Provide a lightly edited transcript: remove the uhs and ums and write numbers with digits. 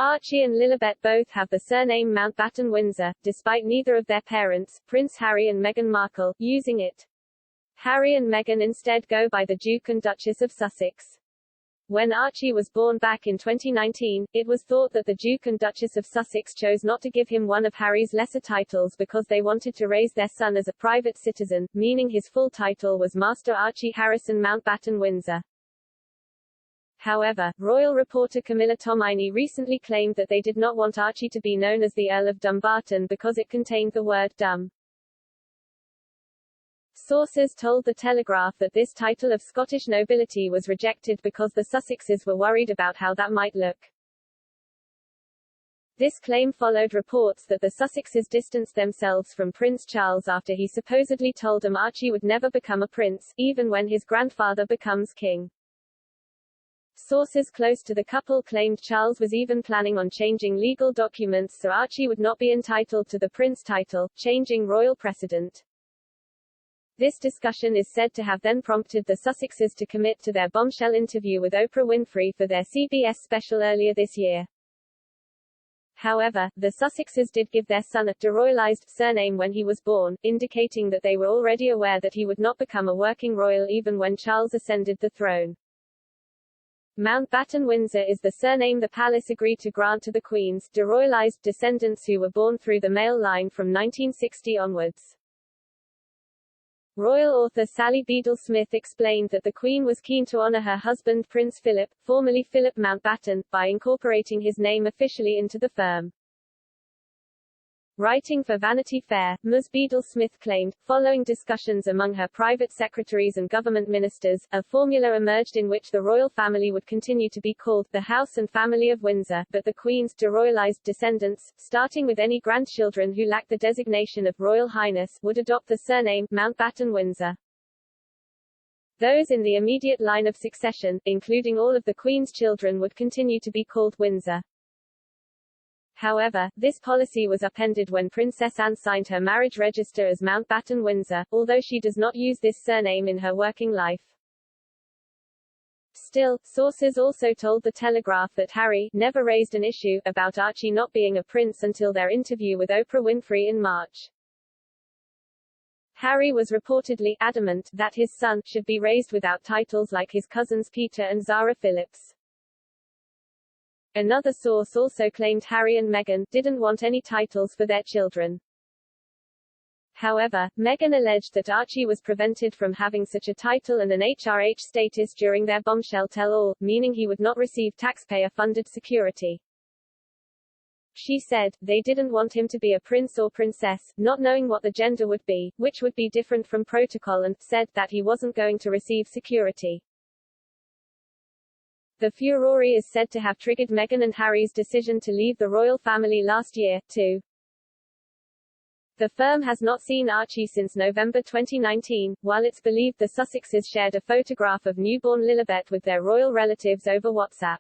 Archie and Lilibet both have the surname Mountbatten-Windsor, despite neither of their parents, Prince Harry and Meghan Markle, using it. Harry and Meghan instead go by the Duke and Duchess of Sussex. When Archie was born back in 2019, it was thought that the Duke and Duchess of Sussex chose not to give him one of Harry's lesser titles because they wanted to raise their son as a private citizen, meaning his full title was Master Archie Harrison Mountbatten-Windsor. However, royal reporter Camilla Tomaini recently claimed that they did not want Archie to be known as the Earl of Dumbarton because it contained the word dumb. Sources told The Telegraph that this title of Scottish nobility was rejected because the Sussexes were worried about how that might look. This claim followed reports that the Sussexes distanced themselves from Prince Charles after he supposedly told them Archie would never become a prince, even when his grandfather becomes king. Sources close to the couple claimed Charles was even planning on changing legal documents so Archie would not be entitled to the prince title, changing royal precedent. This discussion is said to have then prompted the Sussexes to commit to their bombshell interview with Oprah Winfrey for their CBS special earlier this year. However, the Sussexes did give their son a deroyalised surname when he was born, indicating that they were already aware that he would not become a working royal even when Charles ascended the throne. Mountbatten-Windsor is the surname the palace agreed to grant to the Queen's deroyalised descendants who were born through the male line from 1960 onwards. Royal author Sally Beadle-Smith explained that the Queen was keen to honour her husband Prince Philip, formerly Philip Mountbatten, by incorporating his name officially into the firm. Writing for Vanity Fair, Ms. Beadle-Smith claimed, following discussions among her private secretaries and government ministers, a formula emerged in which the royal family would continue to be called the House and Family of Windsor, but the Queen's deroyalised descendants, starting with any grandchildren who lacked the designation of Royal Highness, would adopt the surname Mountbatten-Windsor. Those in the immediate line of succession, including all of the Queen's children, would continue to be called Windsor. However, this policy was upended when Princess Anne signed her marriage register as Mountbatten-Windsor, although she does not use this surname in her working life. Still, sources also told The Telegraph that Harry never raised an issue about Archie not being a prince until their interview with Oprah Winfrey in March. Harry was reportedly adamant that his son should be raised without titles like his cousins Peter and Zara Phillips. Another source also claimed Harry and Meghan didn't want any titles for their children. However, Meghan alleged that Archie was prevented from having such a title and an HRH status during their bombshell tell-all, meaning he would not receive taxpayer-funded security. She said, they didn't want him to be a prince or princess, not knowing what the gender would be, which would be different from protocol, and said that he wasn't going to receive security. The furore is said to have triggered Meghan and Harry's decision to leave the royal family last year, too. The firm has not seen Archie since November 2019, while it's believed the Sussexes shared a photograph of newborn Lilibet with their royal relatives over WhatsApp.